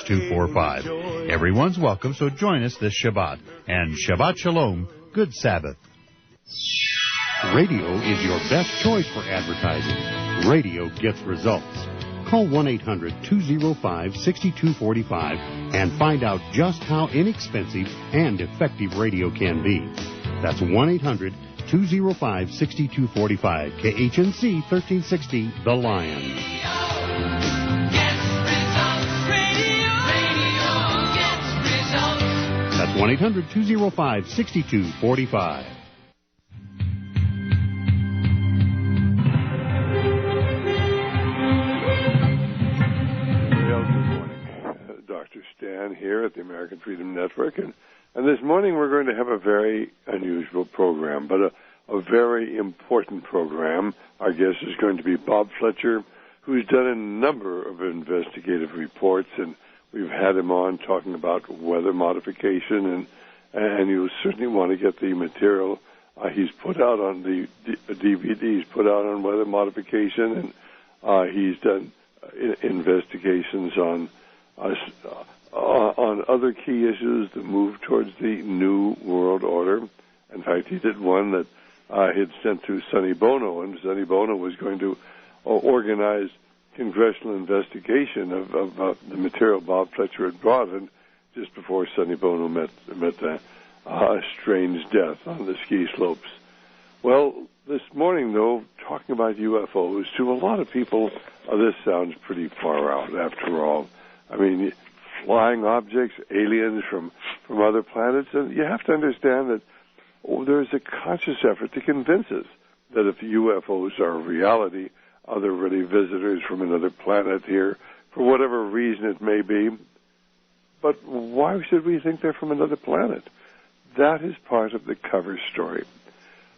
6245. Everyone's welcome, so join us this Shabbat. And Shabbat Shalom, good Sabbath. Radio is your best choice for advertising. Radio gets results. Call 1-800-205-6245 and find out just how inexpensive and effective radio can be. That's 1-800-205-6245. KHNC 1360, The Lion. That's 1-800-205-6245. Stan here at the American Freedom Network, and this morning we're going to have a very unusual program, but a very important program. Our guest is going to be Bob Fletcher, who's done a number of investigative reports, and we've had him on talking about weather modification, and you'll certainly want to get the material he's put out on the DVD he's put out on weather modification, and he's done investigations on other key issues, the move towards the New World Order. In fact, he did one that he had sent to Sonny Bono, and Sonny Bono was going to organize congressional investigation of the material Bob Fletcher had brought in just before Sonny Bono met a strange death on the ski slopes. Well, this morning, though, talking about UFOs, to a lot of people, this sounds pretty far out after all. I mean, flying objects, aliens from other planets, and you have to understand that there's a conscious effort to convince us that if UFOs are a reality, are there really visitors from another planet here, for whatever reason it may be. But why should we think they're from another planet? That is part of the cover story.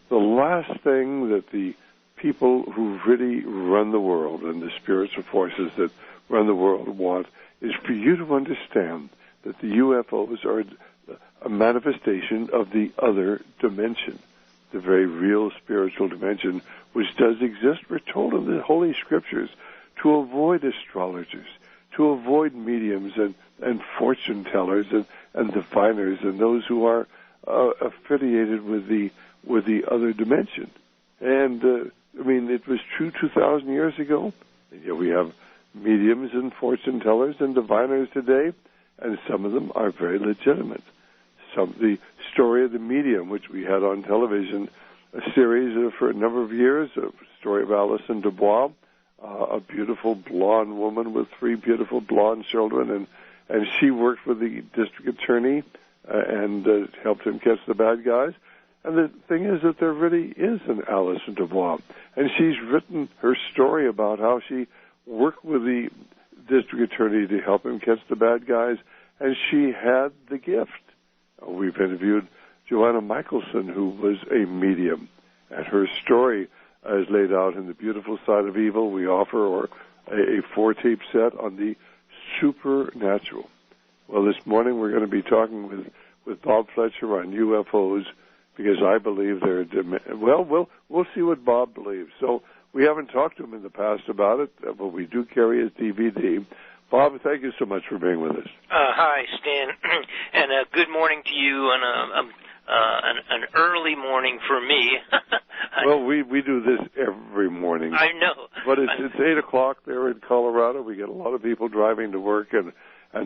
The last thing that the people who really run the world and the spiritual forces that run the world want is for you to understand that the UFOs are a manifestation of the other dimension, the very real spiritual dimension, which does exist. We're told in the Holy Scriptures to avoid astrologers, to avoid mediums and fortune tellers and diviners and those who are affiliated with the other dimension. And, I mean, it was true 2,000 years ago. And yet we have mediums and fortune tellers and diviners today, and some of them are very legitimate. The story of the medium, which we had on television, a series for a number of years, a story of Alison Dubois, a beautiful blonde woman with 3 beautiful blonde children, and she worked with the district attorney and helped him catch the bad guys. And the thing is that there really is an Alison Dubois, and she's written her story about how she worked with the district attorney to help him catch the bad guys, and she had the gift. We've interviewed Joanna Michelson, who was a medium, and her story is laid out in The Beautiful Side of Evil. We offer a 4-tape set on the supernatural. Well, this morning we're going to be talking with Bob Fletcher on UFOs, because I believe they're we'll see what Bob believes. So we haven't talked to him in the past about it, but we do carry his DVD. Bob, thank you so much for being with us. Hi, Stan, and good morning to you, and an early morning for me. Well, we do this every morning. I know. But it's 8 o'clock there in Colorado. We get a lot of people driving to work, and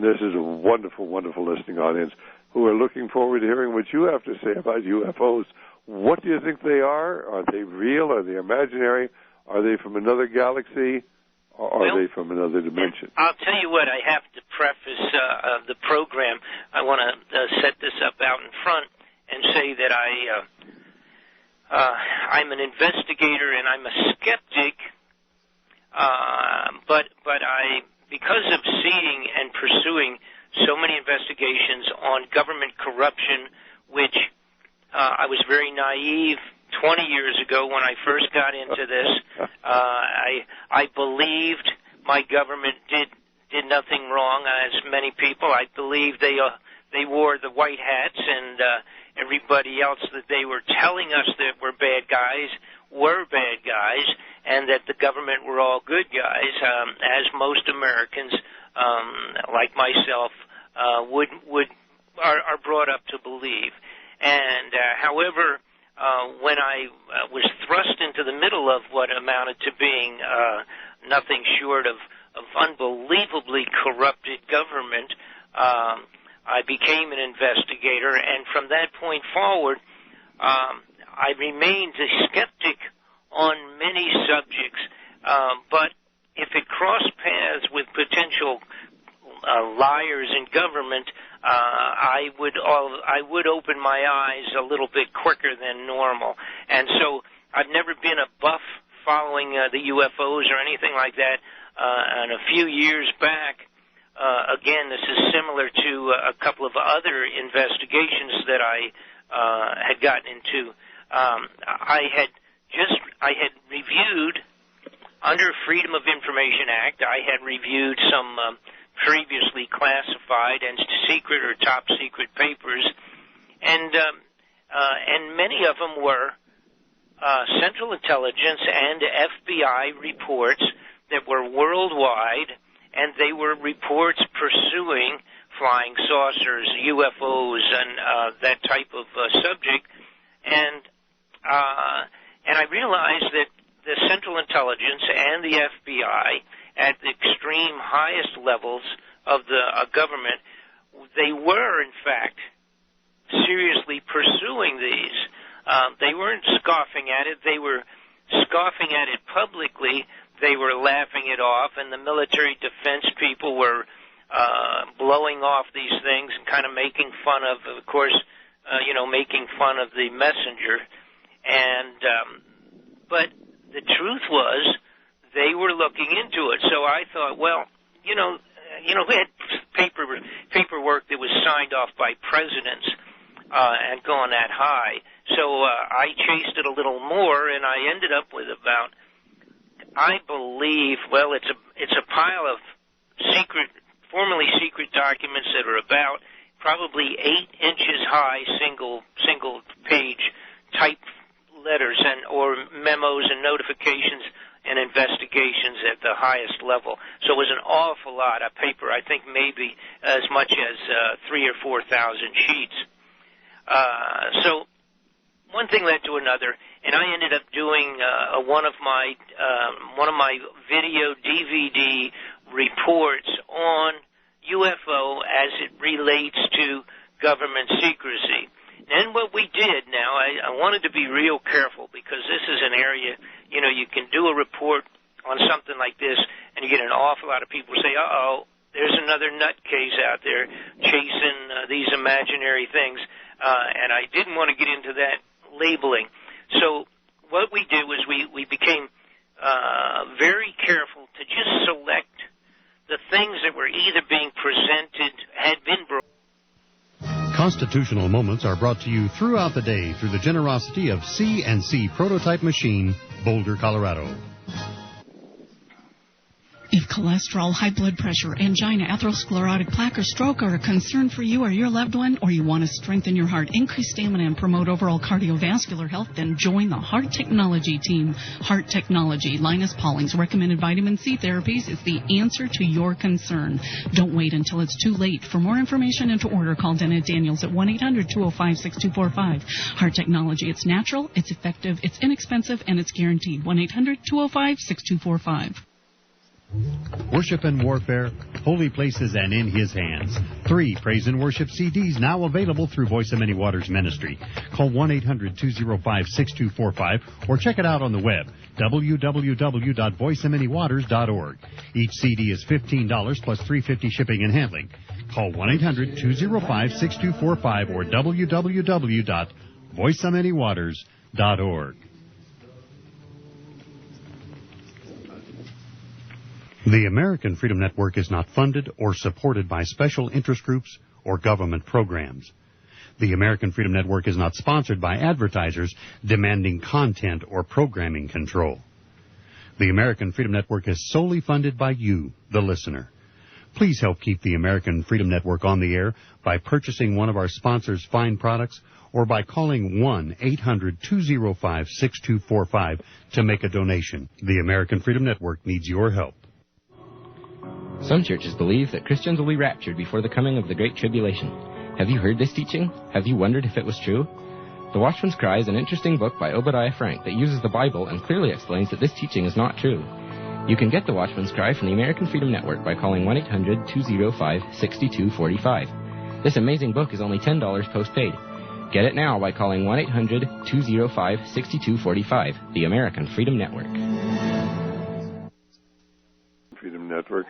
this is a wonderful, wonderful listening audience who are looking forward to hearing what you have to say about UFOs. What do you think they are? Are they real? Are they imaginary? Are they from another galaxy? Or are they from another dimension? I'll tell you what, I have to preface the program. I want to set this up out in front and say that I'm an investigator and I'm a skeptic, but because of seeing and pursuing so many investigations on government corruption, which I was very naive 20 years ago when I first got into this. I believed my government did nothing wrong, as many people. I believed they wore the white hats, and everybody else that they were telling us that were bad guys, and that the government were all good guys, as most Americans like myself, are brought up to believe. And however, when I was thrust into the middle of what amounted to being nothing short of unbelievably corrupted government, I became an investigator, and from that point forward, I remained a skeptic on many subjects, but if it crossed paths with potential liars in government, I would open my eyes a little bit quicker than normal. And so I've never been a buff following the UFOs or anything like that. And a few years back, again, this is similar to a couple of other investigations that I had gotten into. I had reviewed, under Freedom of Information Act, I had reviewed some previously classified and secret or top secret papers, and many of them were Central Intelligence and FBI reports that were worldwide, and they were reports pursuing flying saucers, UFOs, and that type of subject, and I realized that the Central Intelligence and the FBI, at the extreme highest levels of the government, they were, in fact, seriously pursuing these. They weren't scoffing at it. They were scoffing at it publicly. They were laughing it off, and the military defense people were blowing off these things and kind of making fun of course, making fun of the messenger. And but the truth was, they were looking into it. So I thought, well, we had paperwork that was signed off by presidents and gone that high. So I chased it a little more, and I ended up with about, I believe, well, it's a pile of formerly secret documents that are about probably 8 inches high, single page type letters or memos and notifications and investigations at the highest level. So it was an awful lot of paper. I think maybe as much as 3,000 or 4,000 sheets. So one thing led to another, and I ended up doing one of my video DVD reports on UFO as it relates to government secrecy. And what we did now, I wanted to be real careful, because this is an area, you can do a report on something like this, and you get an awful lot of people say, uh-oh, there's another nutcase out there chasing these imaginary things, and I didn't want to get into that labeling. So what we did was we became very careful to just select the things that were either being presented, had been brought. Constitutional Moments are brought to you throughout the day through the generosity of C&C Prototype Machine, Boulder, Colorado. If cholesterol, high blood pressure, angina, atherosclerotic plaque, or stroke are a concern for you or your loved one, or you want to strengthen your heart, increase stamina, and promote overall cardiovascular health, then join the Heart Technology team. Heart Technology, Linus Pauling's recommended vitamin C therapies, is the answer to your concern. Don't wait until it's too late. For more information and to order, call Dana Daniels at 1-800-205-6245. Heart Technology, it's natural, it's effective, it's inexpensive, and it's guaranteed. 1-800-205-6245. Worship and Warfare, Holy Places and In His Hands. 3 praise and worship CDs now available through Voice of Many Waters Ministry. Call 1-800-205-6245 or check it out on the web, www.voiceofmanywaters.org. Each CD is $15 plus $3.50 shipping and handling. Call 1-800-205-6245 or www.voiceofmanywaters.org. The American Freedom Network is not funded or supported by special interest groups or government programs. The American Freedom Network is not sponsored by advertisers demanding content or programming control. The American Freedom Network is solely funded by you, the listener. Please help keep the American Freedom Network on the air by purchasing one of our sponsors' fine products or by calling 1-800-205-6245 to make a donation. The American Freedom Network needs your help. Some churches believe that Christians will be raptured before the coming of the Great Tribulation. Have you heard this teaching? Have you wondered if it was true? The Watchman's Cry is an interesting book by Obadiah Frank that uses the Bible and clearly explains that this teaching is not true. You can get the Watchman's Cry from the American Freedom Network by calling 1-800-205-6245. This amazing book is only $10 postpaid. Get it now by calling 1-800-205-6245, the American Freedom Network. Freedom Network,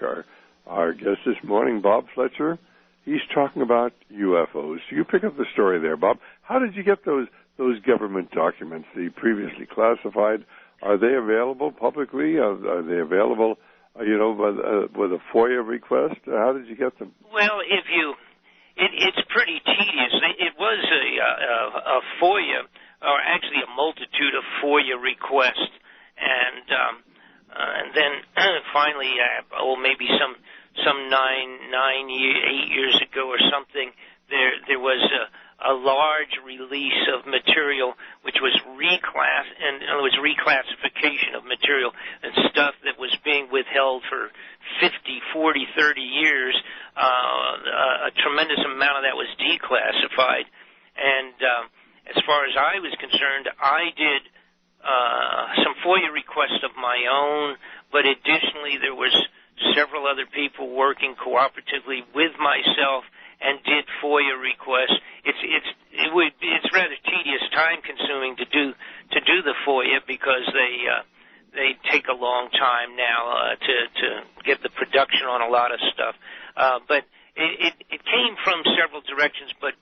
our guest this morning, Bob Fletcher. He's talking about UFOs. So you pick up the story there, Bob. How did you get those government documents, the previously classified? Are they available publicly? Are they available, with a FOIA request? How did you get them? Well, it's pretty tedious. It was a FOIA, or actually a multitude of FOIA requests, and then finally, maybe some 8 years ago or something, there was a large release of material which was reclassification of material and stuff that was being withheld for 50, 40, 30 years. A tremendous amount of that was declassified. And as far as I was concerned, I did some FOIA requests of my own, but additionally there was several other people working cooperatively with myself and did FOIA requests. It's rather tedious, time-consuming to do the FOIA because they take a long time now to get the production on a lot of stuff. But it came from several directions, but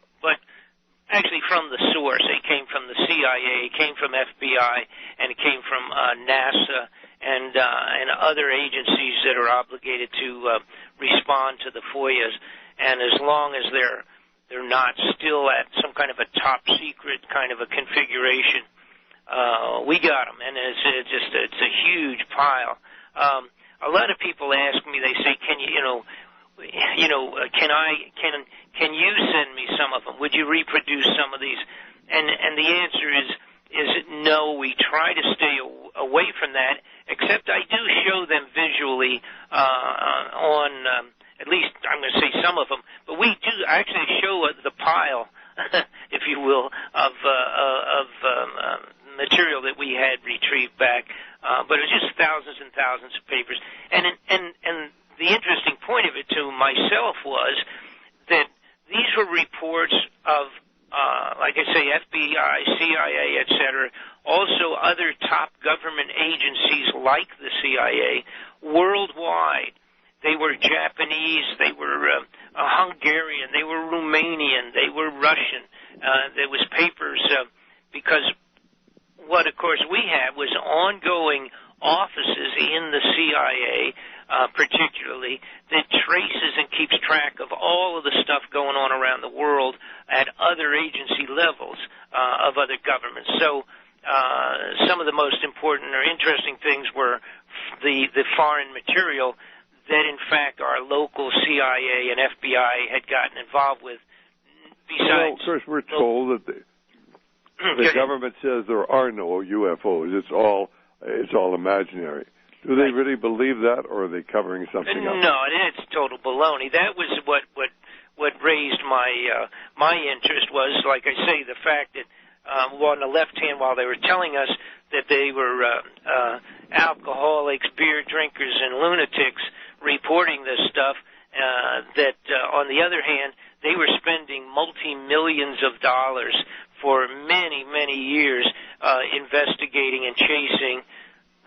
actually from the source. It came from the CIA, it came from FBI, and it came from NASA and other agencies that are obligated to respond to the FOIAs. And as long as they're not still at some kind of a top secret kind of a configuration, we got them, and it's a huge pile. A lot of people ask me, they say, can you send me some of them? Would you reproduce some of these? And the answer is no. We try to stay away from that, except I do show them visually on. At least I'm going to say some of them, but we do actually show the pile, if you will, of material that we had retrieved back. But it was just thousands and thousands of papers. And the interesting point of it to myself was that these were reports of, like I say, FBI, CIA, etc., also other top government agencies like the CIA worldwide. They were Japanese, they were Hungarian, they were Romanian, they were Russian. There was papers, because what, of course, we had was ongoing offices in the CIA, particularly, that traces and keeps track of all of the stuff going on around the world at other agency levels of other governments. So some of the most important or interesting things were the foreign material that, in fact, our local CIA and FBI had gotten involved with. Besides, of course, we're told that the government says there are no UFOs. It's all imaginary. Do they really believe that, or are they covering something up? No, it's total baloney. That was what raised my interest was, like I say, the fact that on the left hand, while they were telling us that they were alcoholics, beer drinkers, and lunatics reporting this stuff, that on the other hand, they were spending multi-millions of dollars for many, many years investigating and chasing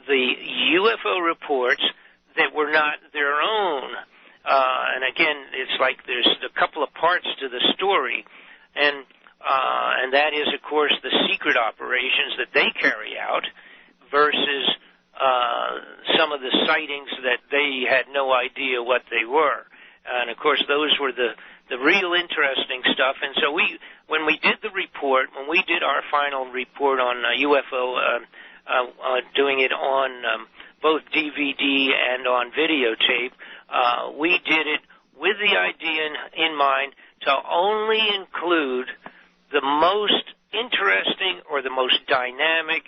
the UFO reports that were not their own. And again, it's like there's a couple of parts to the story, and that is, of course, the secret operations that they carry out versus some of the sightings that they had no idea what they were. And, of course, those were the real interesting stuff. And so when we did the report, when we did our final report on UFO, doing it on both DVD and on videotape, we did it with the idea in mind to only include the most interesting or the most dynamic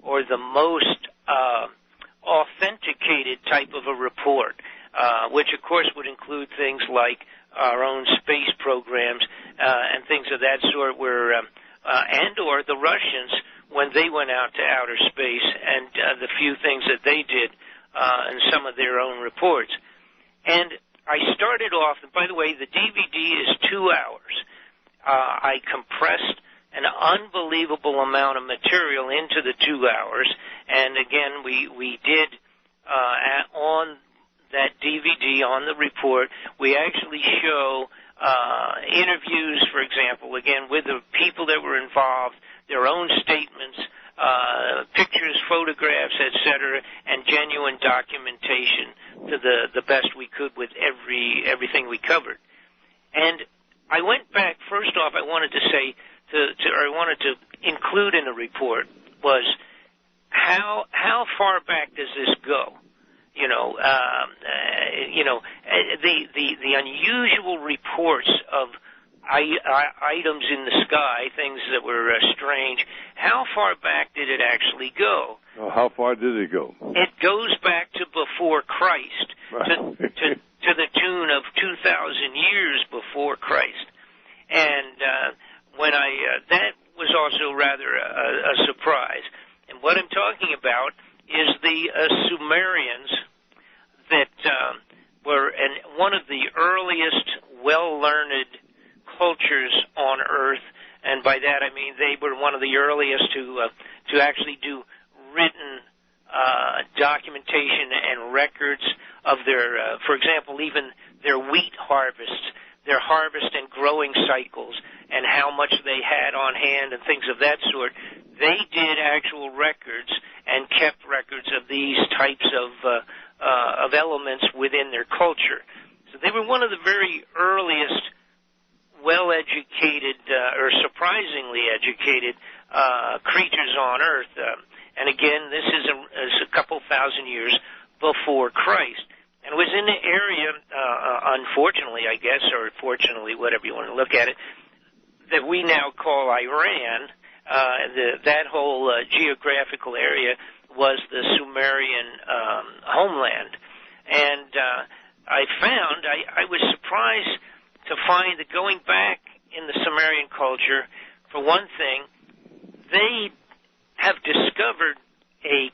or the most authenticated type of a report. which of course would include things like our own space programs and things of that sort, where and or the Russians when they went out to outer space and the few things that they did in some of their own reports. And I started off, and by the way, the DVD is 2 hours. I compressed an unbelievable amount of material into the 2 hours, and again, we did on that DVD, on the report, we actually show interviews, for example, again, with the people that were involved, their own statements, pictures, photographs, etc., and genuine documentation to the best we could with everything we covered. And I went back, first off, I wanted to say, I wanted to include in the report was how far back does this go? The unusual reports of items in the sky, things that were strange. How far back did it actually go? Oh, how far did it go? It goes back to before Christ, to the tune of 2,000 years before Christ. And when that was also rather a surprise. And what I'm talking about is the Sumerians that were one of the earliest well-learned cultures on Earth, and by that I mean they were one of the earliest to actually do written documentation and records of their, for example, even their wheat harvests, their harvest and growing cycles, and how much they had on hand and things of that sort. They did actual records and kept records of these types of elements within their culture. So they were one of the very earliest well-educated or surprisingly educated creatures on Earth. And again, this is a couple thousand years before Christ. And it was in the area, unfortunately, I guess, or fortunately, whatever you want to look at it, that we now call Iran. That whole geographical area was the Sumerian homeland. And I found, I was surprised to find that going back in the Sumerian culture, for one thing, they have discovered a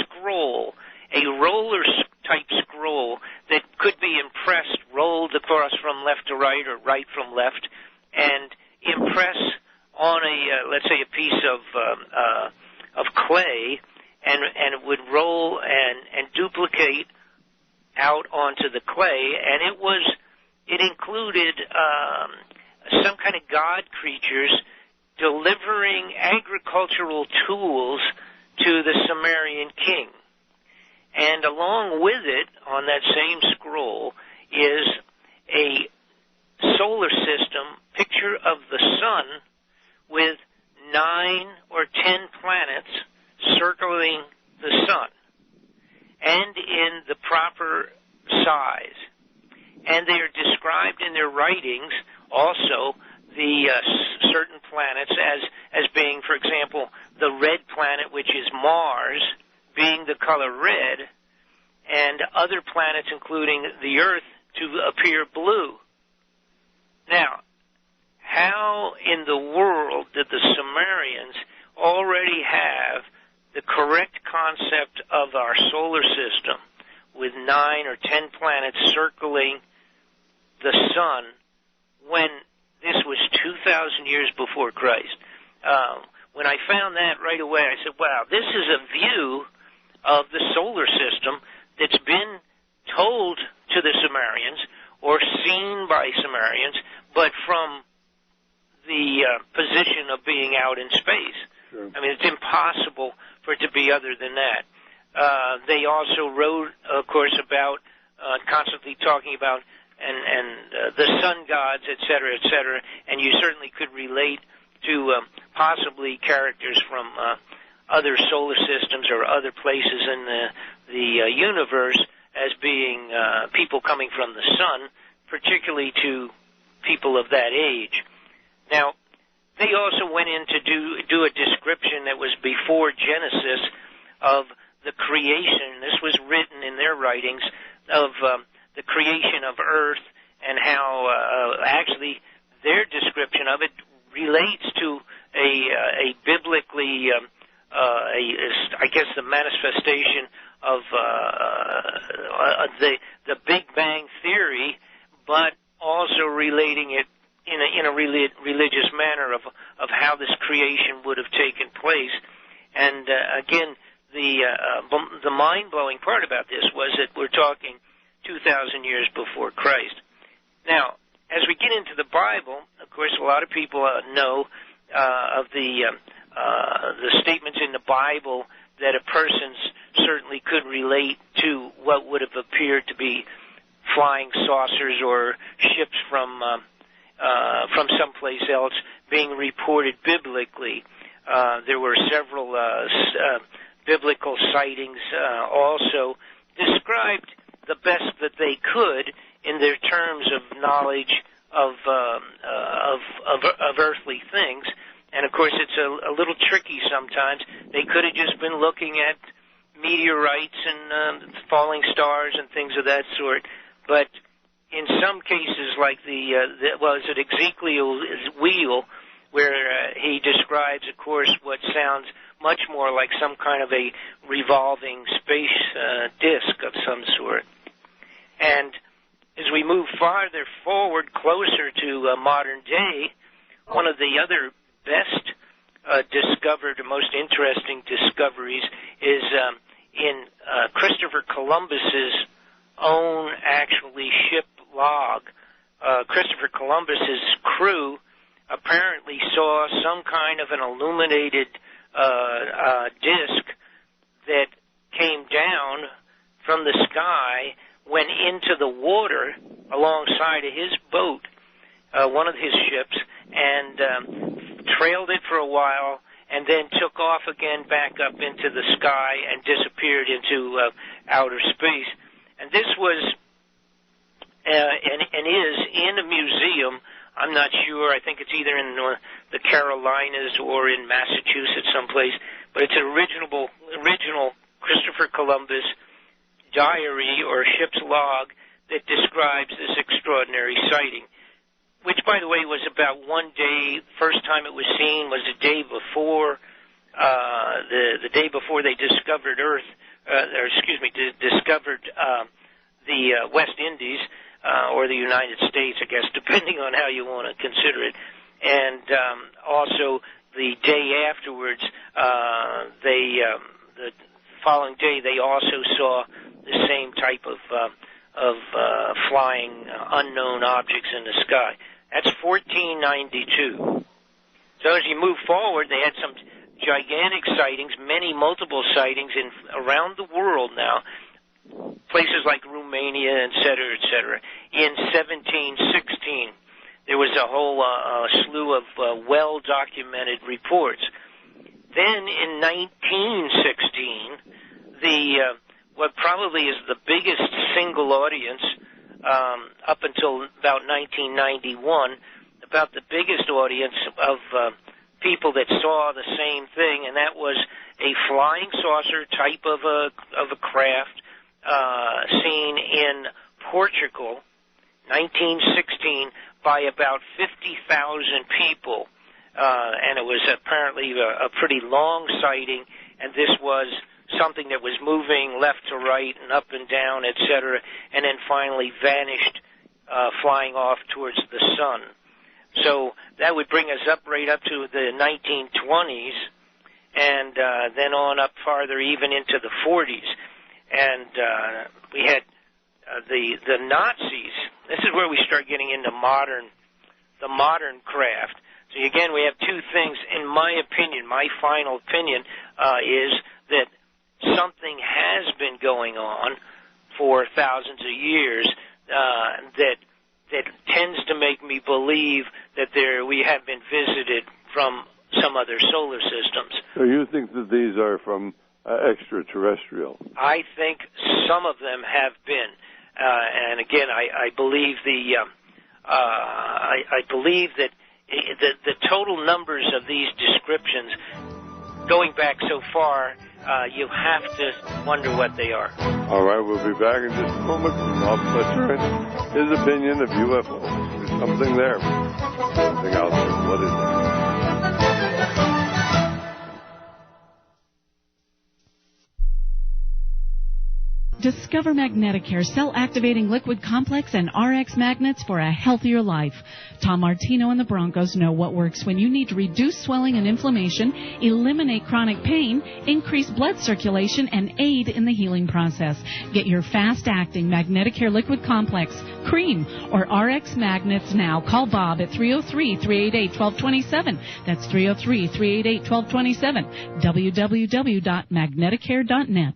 scroll, a roller-type scroll that could be rolled across from left to right or right from left, and impress on let's say a piece of clay, and it would roll and duplicate out onto the clay, and it included some kind of god creatures delivering agricultural tools to the Sumerian king. And along with it, on that same scroll, is a solar system picture of the sun with 9 or 10 planets circling the sun, and in the proper size. And they are described in their writings also, the certain planets as being, for example, the red planet, which is Mars, being the color red, and other planets, including the Earth, to appear blue. Now, how in the world did the Sumerians already have the correct concept of our solar system with 9 or 10 planets circling the sun when this was 2,000 years before Christ? When I found that right away, I said, wow, this is a view of the solar system that's been told to the Sumerians or seen by Sumerians, but from the position of being out in space. Sure. I mean, it's impossible for it to be other than that. They also wrote, of course, about constantly talking about and the sun gods, et cetera, and you certainly could relate to possibly characters from other solar systems or other places in the universe as being people coming from the sun, particularly to people of that age. Now, they also went in to do a description that was before Genesis of the creation. This was written in their writings the creation of Earth and how actually their description of it relates to a biblically, I guess, the manifestation of the Big Bang Theory, but also relating it in a religious manner of how this creation would have taken place. And again, the mind-blowing part about this was that we're talking 2,000 years before Christ. Now, as we get into the Bible, of course, a lot of people know of the statements in the Bible that a person certainly could relate to what would have appeared to be flying saucers or ships from someplace else being reported biblically. There were several biblical sightings also described the best that they could in their terms of knowledge of earthly things. And of course, it's a little tricky sometimes. They could have just been looking at meteorites and falling stars and things of that sort. But in some cases, like is it Ezekiel's wheel, where he describes, of course, what sounds much more like some kind of a revolving space disk of some sort. And as we move farther forward, closer to modern day, one of the other best discovered, most interesting discoveries is in Christopher Columbus's own actually ship log. Christopher Columbus's crew apparently saw some kind of an illuminated disk that came down from the sky, went into the water alongside of his boat, one of his ships, and trailed it for a while, and then took off again back up into the sky and disappeared into outer space. And this was and is in a museum. I'm not sure. I think it's either in the Carolinas or in Massachusetts someplace. But it's an original Christopher Columbus diary or ship's log that describes this extraordinary sighting, which, by the way, was about one day. First time it was seen was the day before, the day before they discovered discovered the West Indies, or the United States, I guess, depending on how you want to consider it. And also the day afterwards, the following day, they also saw the same type of flying unknown objects in the sky. That's 1492. So as you move forward, they had some gigantic sightings, multiple sightings around the world now, places like Romania, et cetera, et cetera. In 1716, there was a whole slew of well-documented reports. Then in 1916, what probably is the biggest single audience up until about 1991, about the biggest audience of people that saw the same thing, and that was a flying saucer type of a craft seen in Portugal, 1916, by about 50,000 people, and it was apparently a pretty long sighting, and this was something that was moving left to right and up and down, etc., and then finally vanished, flying off towards the sun. So that would bring us right up to the 1920s, and then on up farther, even into the 40s. And we had the Nazis. This is where we start getting into the modern craft. So again, we have two things. In my opinion, my final opinion is that something has been going on for thousands of years that tends to make me believe that we have been visited from some other solar systems. So you think that these are from extraterrestrial? I think some of them have been, and again, I believe I believe that the total numbers of these descriptions, going back so far you have to wonder what they are. All right, we'll be back in just a moment with Bob Fletcher and his opinion of UFOs. There's something there. Something out there. What is it? Discover Magneticare cell-activating liquid complex and RX magnets for a healthier life. Tom Martino and the Broncos know what works when you need to reduce swelling and inflammation, eliminate chronic pain, increase blood circulation, and aid in the healing process. Get your fast-acting Magneticare liquid complex, cream, or RX magnets now. Call Bob at 303-388-1227. That's 303-388-1227. www.magneticare.net.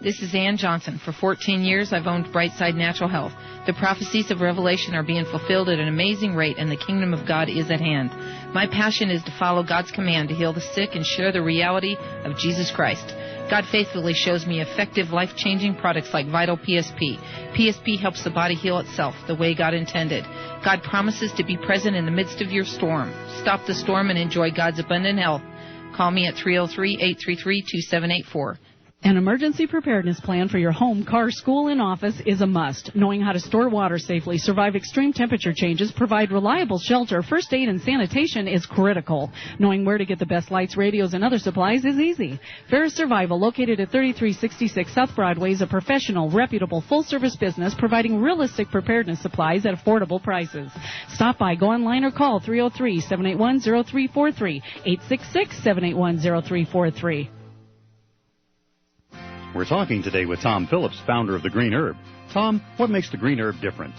This is Ann Johnson. For 14 years, I've owned Brightside Natural Health. The prophecies of Revelation are being fulfilled at an amazing rate, and the kingdom of God is at hand. My passion is to follow God's command to heal the sick and share the reality of Jesus Christ. God faithfully shows me effective, life-changing products like Vital PSP. PSP helps the body heal itself the way God intended. God promises to be present in the midst of your storm. Stop the storm and enjoy God's abundant health. Call me at 303-833-2784. An emergency preparedness plan for your home, car, school, and office is a must. Knowing how to store water safely, survive extreme temperature changes, provide reliable shelter, first aid, and sanitation is critical. Knowing where to get the best lights, radios, and other supplies is easy. Ferris Survival, located at 3366 South Broadway, is a professional, reputable, full-service business providing realistic preparedness supplies at affordable prices. Stop by, go online, or call 303-781-0343, 866-781-0343. We're talking today with Tom Phillips, founder of the Green Herb. Tom, what makes the Green Herb different?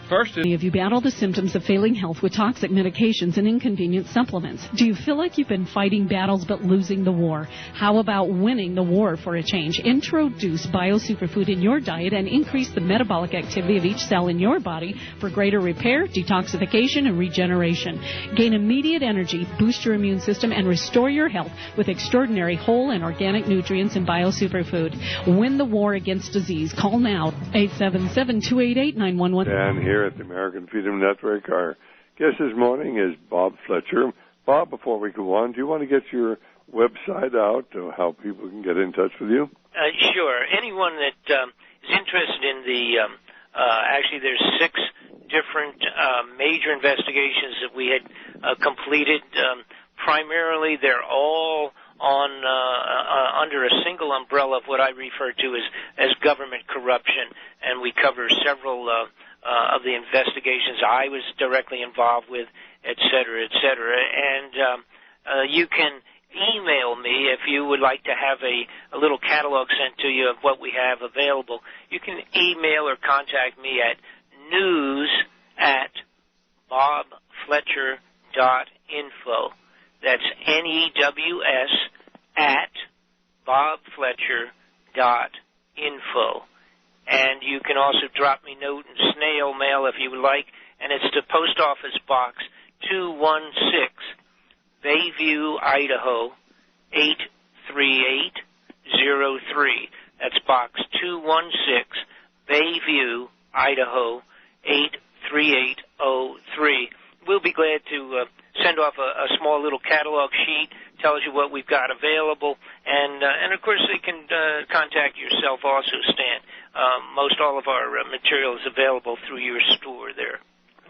First, have you battled the symptoms of failing health with toxic medications and inconvenient supplements? Do you feel like you've been fighting battles but losing the war? How about winning the war for a change? Introduce BioSuperfood in your diet and increase the metabolic activity of each cell in your body for greater repair, detoxification, and regeneration. Gain immediate energy, boost your immune system, and restore your health with extraordinary whole and organic nutrients in BioSuperfood. Win the war against disease. Call now, 877-288-9111. And here at the American Freedom Network, our guest this morning is Bob Fletcher. Bob, before we go on, do you want to get your website out, how people can get in touch with you? Sure. Anyone that is interested in the, actually there's 6 different major investigations that we had completed. Primarily, they're all on under a single umbrella of what I refer to as government corruption, and we cover several of the investigations I was directly involved with, et cetera, et cetera. And you can email me if you would like to have a little catalog sent to you of what we have available. You can email or contact me at news@bobfletcher.info. That's NEWS@bobfletcher.info. And you can also drop me note and snail mail if you would like, and it's to Post Office Box 216, Bayview, Idaho, 83803. That's Box 216, Bayview, Idaho, 83803. We'll be glad to send off a small little catalog sheet, tells you what we've got available, and of course they can contact yourself also, Stan. Most all of our material is available through your store there.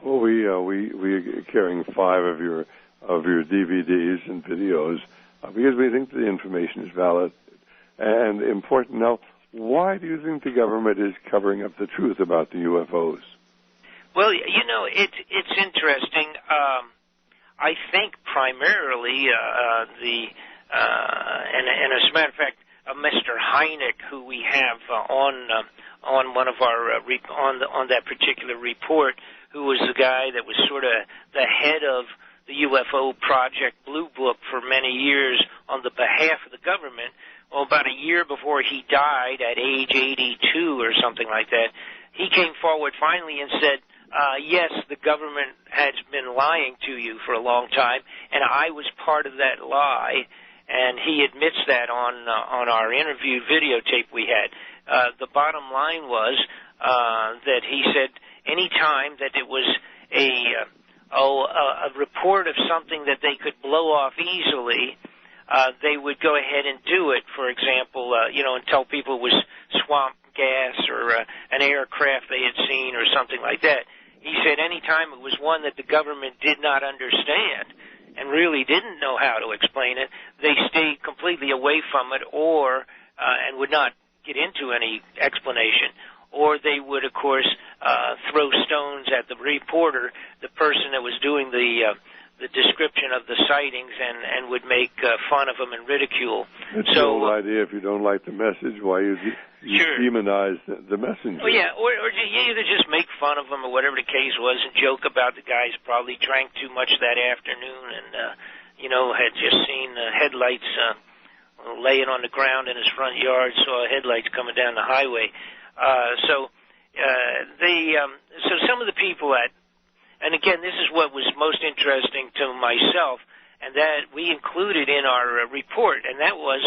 Well, we are carrying 5 of your DVDs and videos because we think the information is valid and important. Now, why do you think the government is covering up the truth about the UFOs? Well, you know, it's interesting. I think primarily and as a matter of fact, Mr. Hynek, who we have on one of our on that particular report, who was the guy that was sort of the head of the UFO Project Blue Book for many years on the behalf of the government. Well, about a year before he died at age 82 or something like that, he came forward finally and said, yes, the government has been lying to you for a long time, and I was part of that lie. And he admits that on our interview videotape we had. The bottom line was that he said any time that it was a report of something that they could blow off easily, they would go ahead and do it, for example, and tell people it was swamp gas or an aircraft they had seen or something like that. He said any time it was one that the government did not understand and really didn't know how to explain it, they stayed completely away from it and would not get into any explanation. Or they would, of course, throw stones at the reporter, the person that was doing the description of the sightings, and would make fun of them and ridicule. It's the old idea, if you don't like the message, why you sure. demonize the messenger. Oh, yeah, or you either just make fun of them or whatever the case was and joke about the guys probably drank too much that afternoon and, had just seen headlights laying on the ground in his front yard, saw headlights coming down the highway. So some of the people and again, this is what was most interesting to myself, and that we included in our report, and that was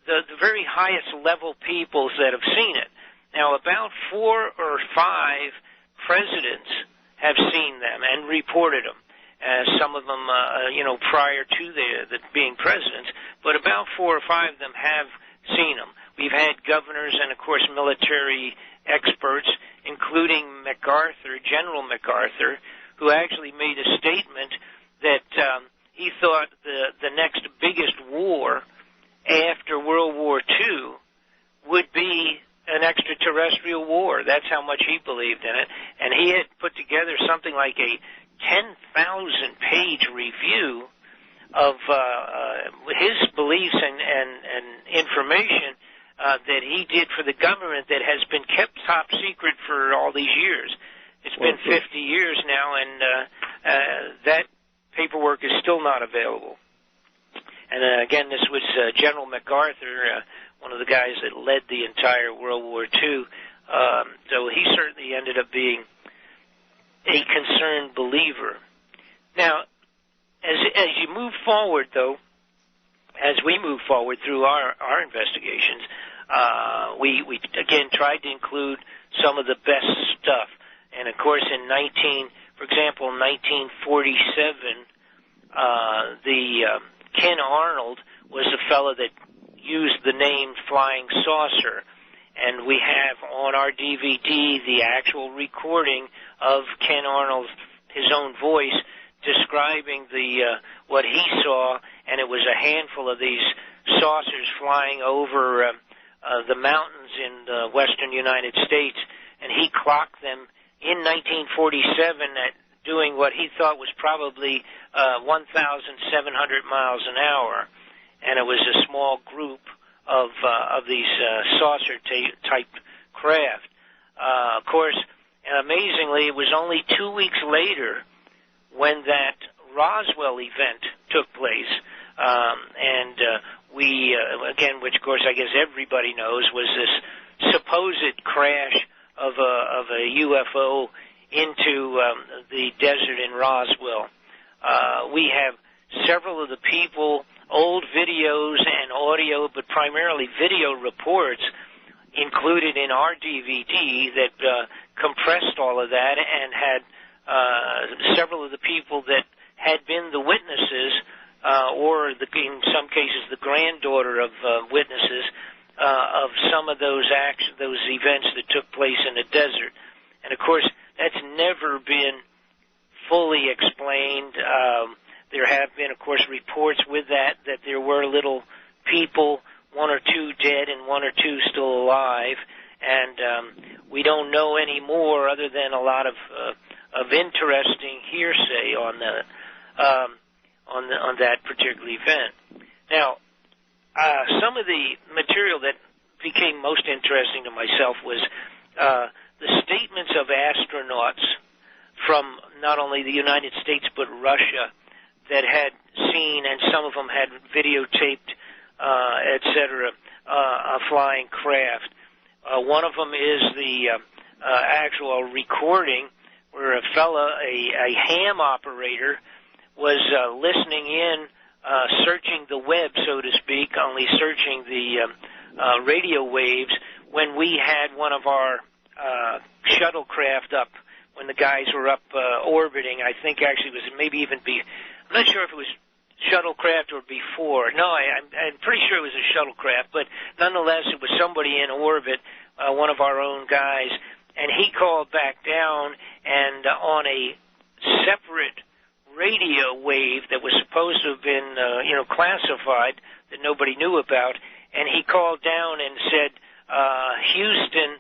the very highest level peoples that have seen it. Now, about 4 or 5 presidents have seen them and reported them. Some of them, prior to the being presidents, but about 4 or 5 of them have seen them. We've had governors and, of course, military experts, including MacArthur, General MacArthur, who actually made a statement that he thought the next biggest war after World War II would be an extraterrestrial war. That's how much he believed in it. And he had put together something like a 10,000-page review of his beliefs and information that he did for the government that has been kept top secret for all these years. It's been 50 years now, and that paperwork is still not available. And again, this was General MacArthur, one of the guys that led the entire World War II. So he certainly ended up being a concerned believer. Now, as you move forward, though, as we move forward through our investigations, we again tried to include some of the best stuff. And of course, for example, 1947, Ken Arnold was the fellow that used the name Flying Saucer. And we have on our DVD the actual recording of Ken Arnold, his own voice, describing what he saw, and it was a handful of these saucers flying over the mountains in the western United States, and he clocked them in 1947 at doing what he thought was probably 1,700 miles an hour, and it was a small group of these saucer-type craft. Of course, and amazingly, it was only 2 weeks later when that Roswell event took place, and we, again, which of course I guess everybody knows, was this supposed crash of a UFO into the desert in Roswell. We have several of the people, old videos and audio, but primarily video reports included in our DVD that compressed all of that and had several of the people that had been the witnesses, or in some cases the granddaughter of witnesses of some of those events that took place in the desert. And of course, that's never been fully explained. There have been, of course, reports with that there were little people, 1 or 2 dead and 1 or 2 still alive, and we don't know any more other than a lot of interesting hearsay on that particular event. Now, some of the material that became most interesting to myself was the statements of astronauts from not only the United States but Russia that had seen, and some of them had videotaped, etc., a flying craft. One of them is the actual recording where a fella, a ham operator, was listening in, searching the web, so to speak, only searching the radio waves, when we had one of our shuttlecraft up, when the guys were up orbiting. I think actually it was maybe even I'm not sure if it was shuttlecraft or before. No, I'm pretty sure it was a shuttlecraft, but nonetheless, it was somebody in orbit, one of our own guys, and he called back down, and on a separate radio wave that was supposed to have been, classified, that nobody knew about, and he called down and said, Houston,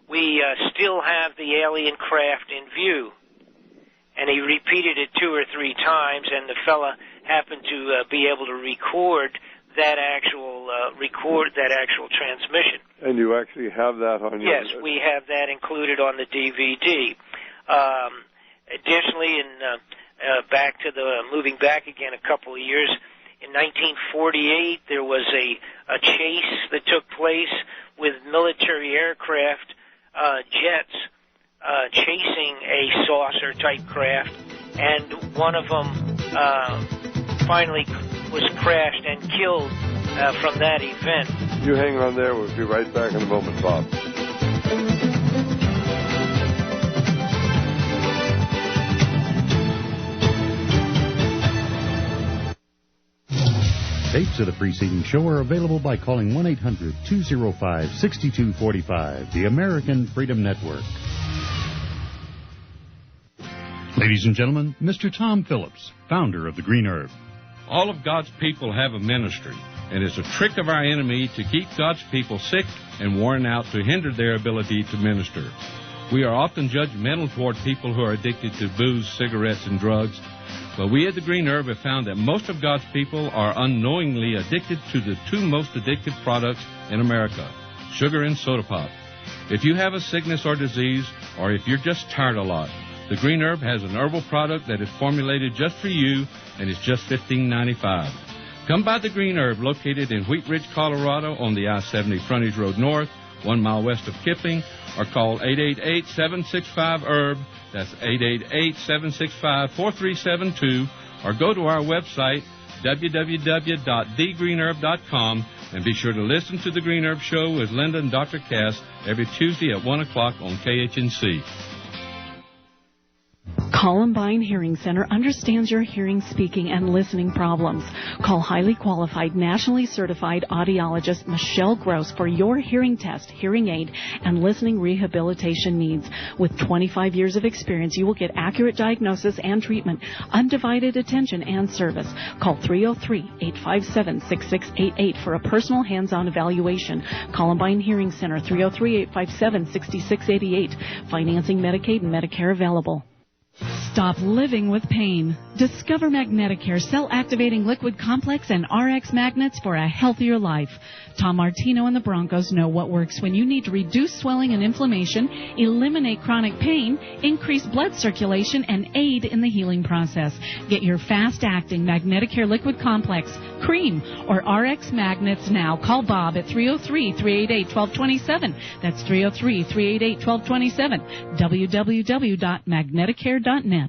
we still have the alien craft in view. And he repeated it 2 or 3 times, and the fella happened to be able to record that actual transmission. And you actually have that on your... Yes, we have that included on the DVD. Additionally, moving back again a couple of years, in 1948, there was a chase that took place with military aircraft, jets, chasing a saucer-type craft, and one of them finally was crashed and killed from that event. You hang on there. We'll be right back in a moment, Bob. Tapes of the preceding show are available by calling 1-800-205-6245, the American Freedom Network. Ladies and gentlemen, Mr. Tom Phillips, founder of the Green Herb. All of God's people have a ministry, and it's a trick of our enemy to keep God's people sick and worn out to hinder their ability to minister. We are often judgmental toward people who are addicted to booze, cigarettes, and drugs, but we at the Green Herb have found that most of God's people are unknowingly addicted to the 2 most addictive products in America, sugar and soda pop. If you have a sickness or disease, or if you're just tired a lot, the Green Herb has an herbal product that is formulated just for you, and it's just $15.95. Come by the Green Herb, located in Wheat Ridge, Colorado, on the I-70 Frontage Road North, 1 mile west of Kipping, or call 888-765-HERB. That's 888-765-4372, or go to our website, www.thegreenherb.com, and be sure to listen to The Green Herb Show with Linda and Dr. Cass every Tuesday at 1 o'clock on KHNC. Columbine Hearing Center understands your hearing, speaking, and listening problems. Call highly qualified, nationally certified audiologist Michelle Gross for your hearing test, hearing aid, and listening rehabilitation needs. With 25 years of experience, you will get accurate diagnosis and treatment, undivided attention, and service. Call 303-857-6688 for a personal hands-on evaluation. Columbine Hearing Center, 303-857-6688. Financing Medicaid and Medicare available. Stop living with pain. Discover Magneticare cell-activating liquid complex and RX magnets for a healthier life. Tom Martino and the Broncos know what works when you need to reduce swelling and inflammation, eliminate chronic pain, increase blood circulation, and aid in the healing process. Get your fast-acting Magneticare liquid complex, cream, or RX magnets now. Call Bob at 303-388-1227. That's 303-388-1227. www.magneticare.net.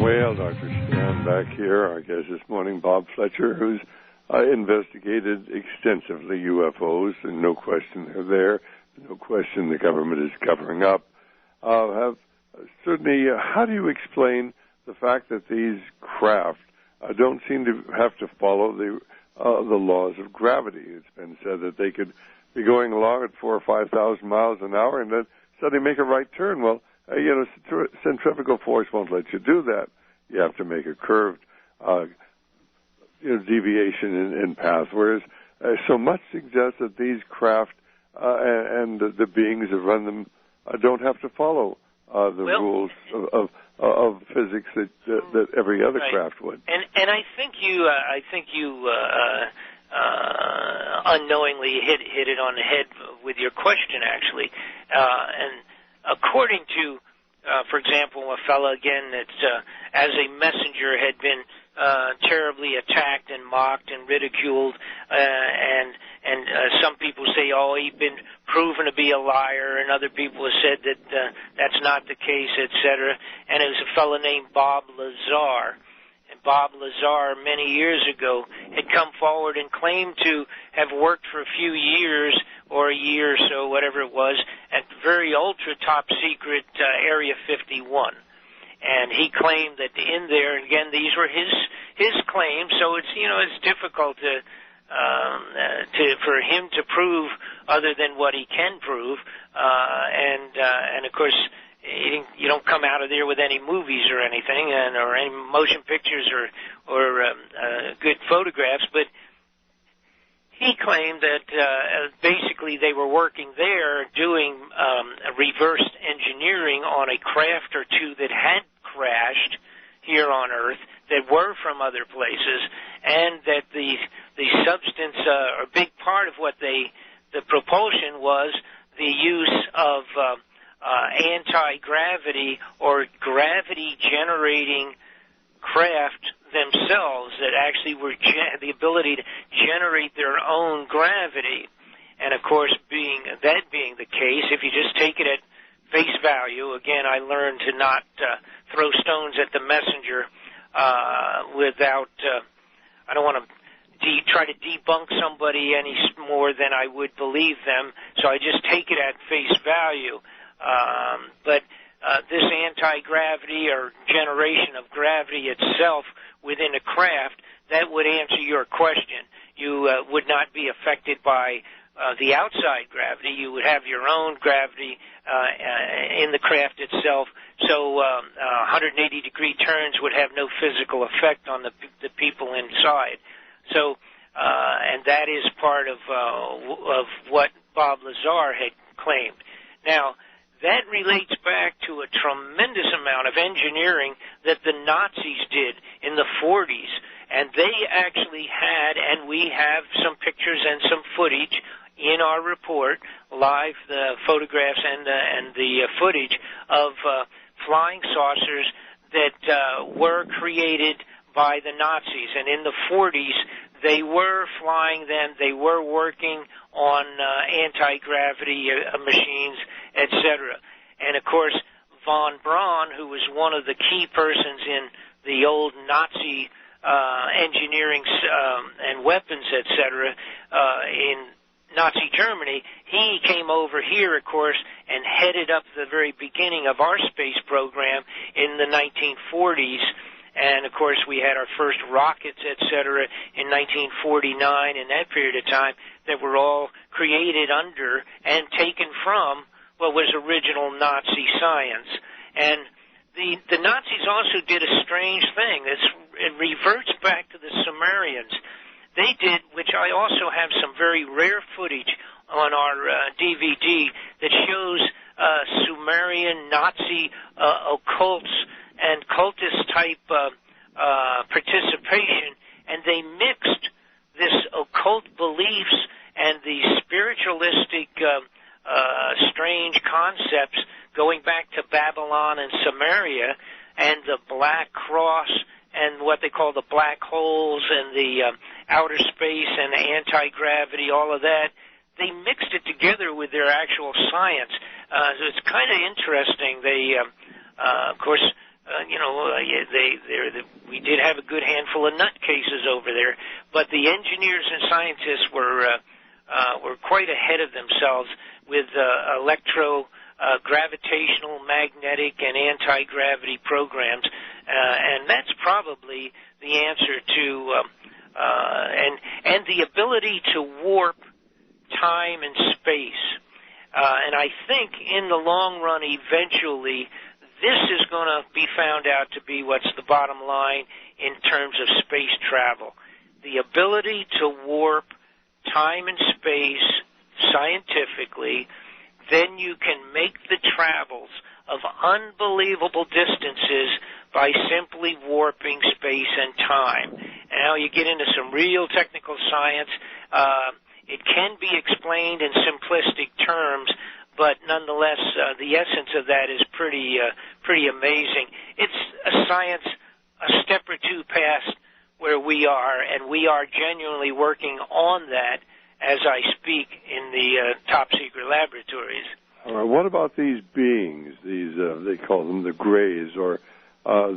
Well, Dr. Stan back here, our guest this morning, Bob Fletcher, who's investigated extensively UFOs, and no question they're there, no question the government is covering up. Certainly, how do you explain the fact that these craft don't seem to have to follow the laws of gravity? It's been said that they could be going along at 4,000 or 5,000 miles an hour and then suddenly make a right turn. Well, centrifugal force won't let you do that. You have to make a curved deviation in path, whereas so much suggests that these craft and the beings that run them don't have to follow the rules of physics that every other craft would. And I think you unknowingly hit it on the head with your question, actually. And according to, for example, a fellow again that as a messenger had been terribly attacked and mocked and ridiculed, and some people say, oh, he's been proven to be a liar, and other people have said that that's not the case, etc. And it was a fellow named Bob Lazar. And Bob Lazar, many years ago, had come forward and claimed to have worked for a few years, or a year or so, whatever it was, at very ultra top secret Area 51. And he claimed that in there, again, these were his claims, so it's, it's difficult for him to prove other than what he can prove. And of course, you don't come out of there with any movies or anything, or any motion pictures or good photographs, but he claimed that basically they were working there doing reverse engineering on a craft or two that had crashed here on Earth that were from other places, and that the substance, or a big part of what the propulsion was the use of anti-gravity or gravity-generating craft themselves that actually were the ability to generate their own gravity. And of course, being the case, if you just take it at face value, again, I learned to not throw stones at the messenger without, I don't want to try to debunk somebody any more than I would believe them, so I just take it at face value. But this anti-gravity or generation of gravity itself within a craft, that would answer your question. You would not be affected by the outside gravity. You would have your own gravity in the craft itself, so 180-degree turns would have no physical effect on the people inside. So, and that is part of what Bob Lazar had claimed. Now, that relates back to a tremendous amount of engineering that the Nazis did in the 40s. And they actually had, and we have some pictures and some footage in our report, live photographs and the footage of flying saucers that were created by the Nazis. And in the 40s, they were flying them. They were working on anti-gravity machines, etc. And, of course, von Braun, who was one of the key persons in the old Nazi engineering and weapons, etc., in Nazi Germany, he came over here, of course, and headed up the very beginning of our space program in the 1940s. And, of course, we had our first rockets, etc., in 1949, in that period of time, that were all created under and taken from what was original Nazi science. And the Nazis also did a strange thing. It reverts back to the Sumerians. They did, which I also have some very rare footage on our DVD that shows Sumerian Nazi occults and cultist-type participation, and they mixed this occult beliefs and the spiritualistic strange concepts going back to Babylon and Samaria, and the black cross and what they call the black holes and the outer space and the anti-gravity, all of that. They mixed it together with their actual science. So it's kind of interesting. They, of course, we did have a good handful of nutcases over there, but the engineers and scientists were quite ahead of themselves with gravitational, magnetic, and anti-gravity programs, and that's probably the answer to and the ability to warp time and space. And I think in the long run, eventually, this is going to be found out to be what's the bottom line in terms of space travel. The ability to warp time and space scientifically, then you can make the travels of unbelievable distances by simply warping space and time. Now you get into some real technical science. It can be explained in simplistic terms, but nonetheless, the essence of that is pretty amazing. It's a science a step or two past where we are, and we are genuinely working on that as I speak in the top secret laboratories. All right. What about these beings? These they call them the Greys, or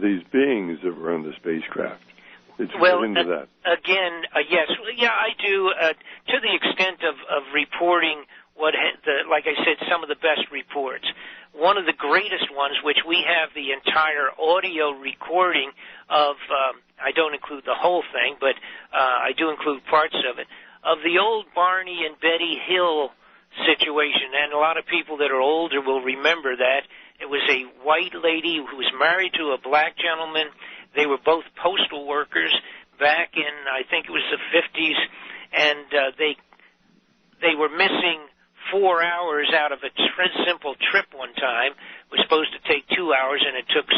these beings that were in the spacecraft. Did you get into that? Again, yes. Yeah, I do. To the extent of reporting like I said, some of the best reports. One of the greatest ones, which we have the entire audio recording of, I don't include the whole thing, but I do include parts of it, of the old Barney and Betty Hill situation. And a lot of people that are older will remember that. It was a white lady who was married to a black gentleman. They were both postal workers back in, I think it was the 50s, and they were missing 4 hours out of a simple trip one time. It was supposed to take 2 hours, and it took 6.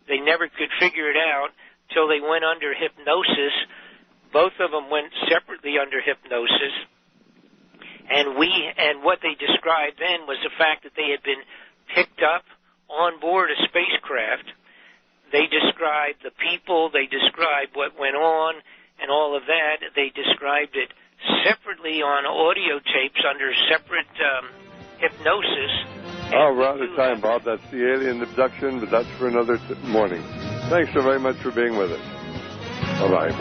They never could figure it out till they went under hypnosis. Both of them went separately under hypnosis. And what they described then was the fact that they had been picked up on board a spacecraft. They described the people, they described what went on, and all of that. They described it separately on audio tapes under separate hypnosis. Oh, we're out of time, Bob. That's the alien abduction, but that's for another morning. Thanks so very much for being with us. Bye-bye.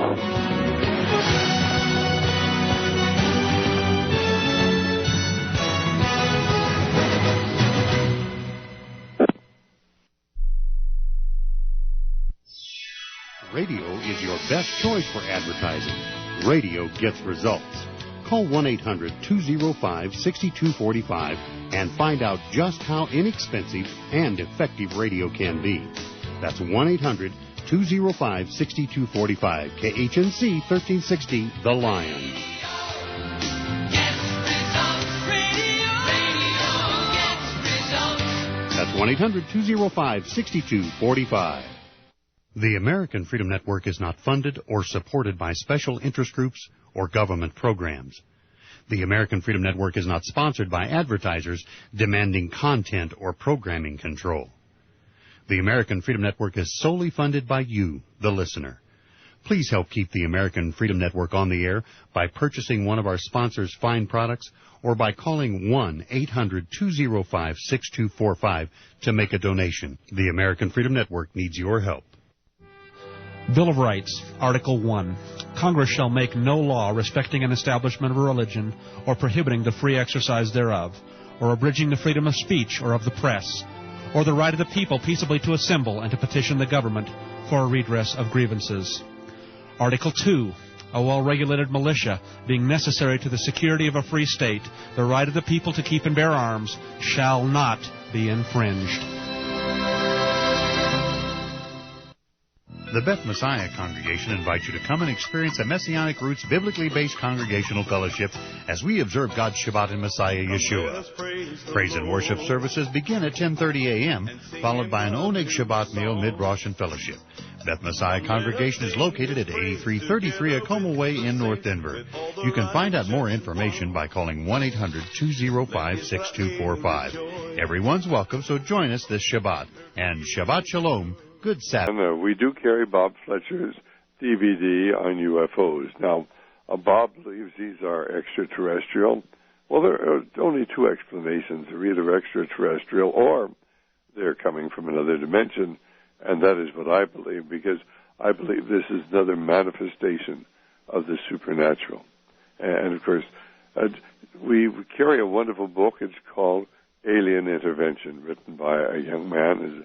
Radio is your best choice for advertising. Radio gets results. Call 1-800-205-6245 and find out just how inexpensive and effective radio can be. That's 1-800-205-6245. KHNC 1360, The Lion. That's 1-800-205-6245. The American Freedom Network is not funded or supported by special interest groups or government programs. The American Freedom Network is not sponsored by advertisers demanding content or programming control. The American Freedom Network is solely funded by you, the listener. Please help keep the American Freedom Network on the air by purchasing one of our sponsors' fine products or by calling 1-800-205-6245 to make a donation. The American Freedom Network needs your help. Bill of Rights, Article 1. Congress shall make no law respecting an establishment of a religion or prohibiting the free exercise thereof, or abridging the freedom of speech or of the press, or the right of the people peaceably to assemble and to petition the government for a redress of grievances. Article 2. A well-regulated militia, being necessary to the security of a free state, the right of the people to keep and bear arms, shall not be infringed. The Beth Messiah Congregation invites you to come and experience a Messianic Roots biblically based congregational fellowship as we observe God's Shabbat in Messiah Yeshua. Praise and worship services begin at 10:30 a.m., followed by an Oneg Shabbat meal, mid-Rosh, and fellowship. Beth Messiah Congregation is located at 8333 Acoma Way in North Denver. You can find out more information by calling 1-800-205-6245. Everyone's welcome, so join us this Shabbat. And Shabbat Shalom. Good Sabbath. And we do carry Bob Fletcher's DVD on UFOs. Now, Bob believes these are extraterrestrial. Well, there are only two explanations. They're either extraterrestrial or they're coming from another dimension, and that is what I believe, because I believe this is another manifestation of the supernatural. And, of course, we carry a wonderful book. It's called Alien Intervention, written by a young man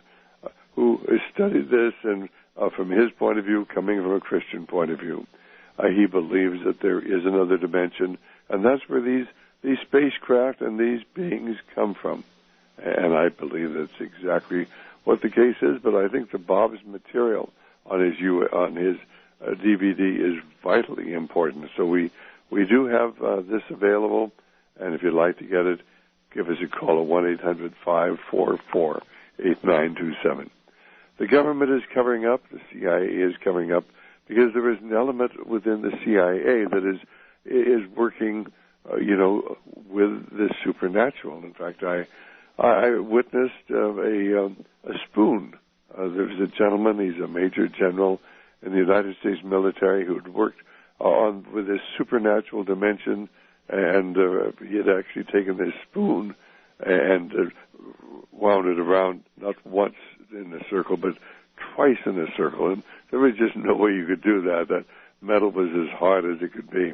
who has studied this, and from his point of view, coming from a Christian point of view, he believes that there is another dimension, and that's where these spacecraft and these beings come from. And I believe that's exactly what the case is, but I think that Bob's material on his DVD is vitally important. So we do have this available, and if you'd like to get it, give us a call at 1-800-544-8927. The government is covering up, the CIA is covering up, because there is an element within the CIA that is working, with the supernatural. In fact, I witnessed a spoon. There's a gentleman, he's a major general in the United States military who had worked with this supernatural dimension, and he had actually taken this spoon and wound it around not once in a circle, but twice in a circle, and there was just no way you could do that. That metal was as hard as it could be.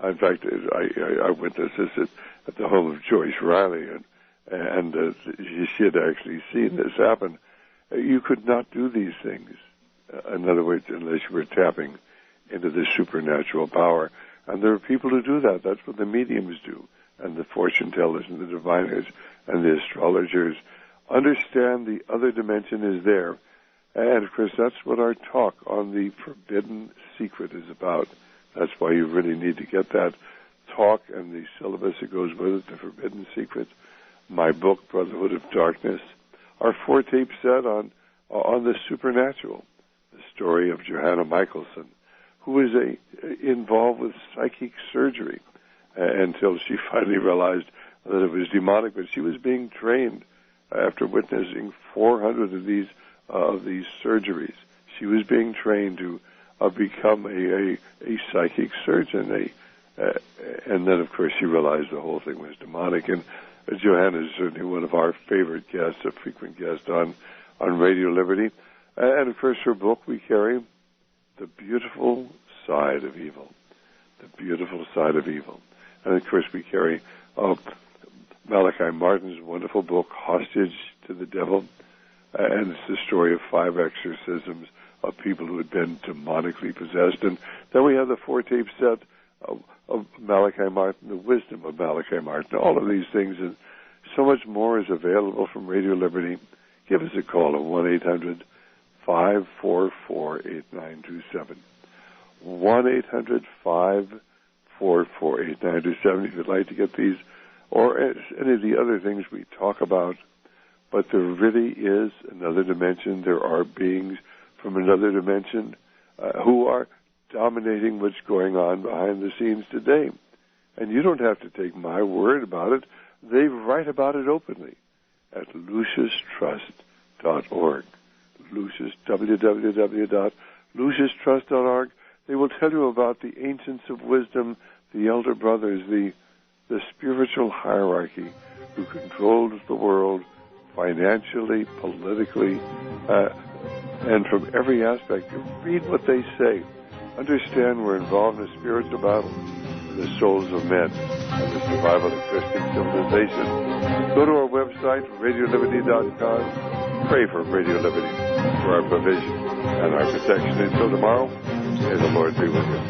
In fact, I witnessed this at the home of Joyce Riley, and she had actually seen this happen. You could not do these things, in other words, unless you were tapping into this supernatural power. And there are people who do that. That's what the mediums do, and the fortune tellers and the diviners and the astrologers. Understand the other dimension is there. And, of course, that's what our talk on the Forbidden Secret is about. That's why you really need to get that talk and the syllabus that goes with it, The Forbidden Secret, my book, Brotherhood of Darkness, our 4-tape set on the supernatural, the story of Johanna Michelson, who was involved with psychic surgery until she finally realized that it was demonic. But she was being trained after witnessing 400 of these surgeries. She was being trained to become a psychic surgeon. And then, of course, she realized the whole thing was demonic. And Johanna is certainly one of our favorite guests, a frequent guest on Radio Liberty. And, of course, her book we carry, The Beautiful Side of Evil. The Beautiful Side of Evil. And, of course, we carry Malachi Martin's wonderful book, Hostage to the Devil. And it's the story of 5 exorcisms of people who had been demonically possessed. And then we have the 4-tape set of Malachi Martin, the wisdom of Malachi Martin. All of these things and so much more is available from Radio Liberty. Give us a call at 1-800-544-8927. 1-800-544-8927 if you'd like to get these or any of the other things we talk about. But there really is another dimension. There are beings from another dimension who are dominating what's going on behind the scenes today. And you don't have to take my word about it. They write about it openly at LuciusTrust.org. www.LuciusTrust.org. They will tell you about the ancients of wisdom, the elder brothers, the spiritual hierarchy who controls the world financially, politically, and from every aspect. You read what they say. Understand we're involved in a spiritual battle for the souls of men and the survival of Christian civilization. Go to our website, RadioLiberty.com. Pray for Radio Liberty, for our provision and our protection. Until tomorrow, may the Lord be with you.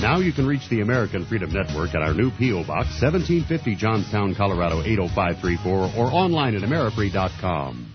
Now you can reach the American Freedom Network at our new P.O. Box, 1750 Johnstown, Colorado, 80534, or online at amerifree.com.